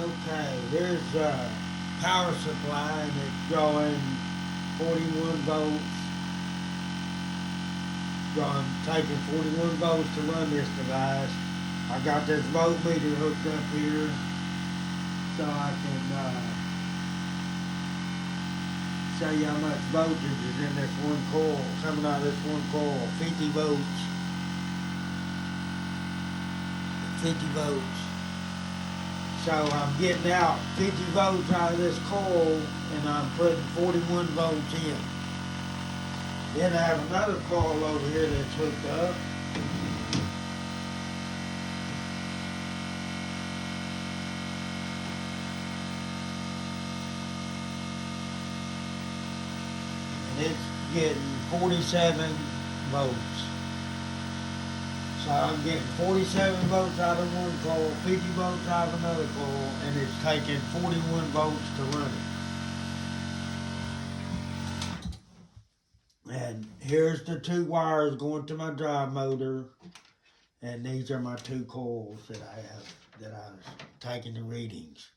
Okay, there's a power supply and it's drawing 41 volts. I'm taking 41 volts to run this device. I got this voltmeter hooked up here so I can show you how much voltage is in this one coil, coming out of this one coil. 50 volts. 50 volts. So I'm getting out 50 volts out of this coil and I'm putting 41 volts in. Then I have another coil over here that's hooked up. And it's getting 47 volts. So I'm getting 47 volts out of one coil, 50 volts out of another coil, and it's taking 41 volts to run it. And here's the two wires going to my drive motor, and these are my two coils that I have, that I was taking the readings.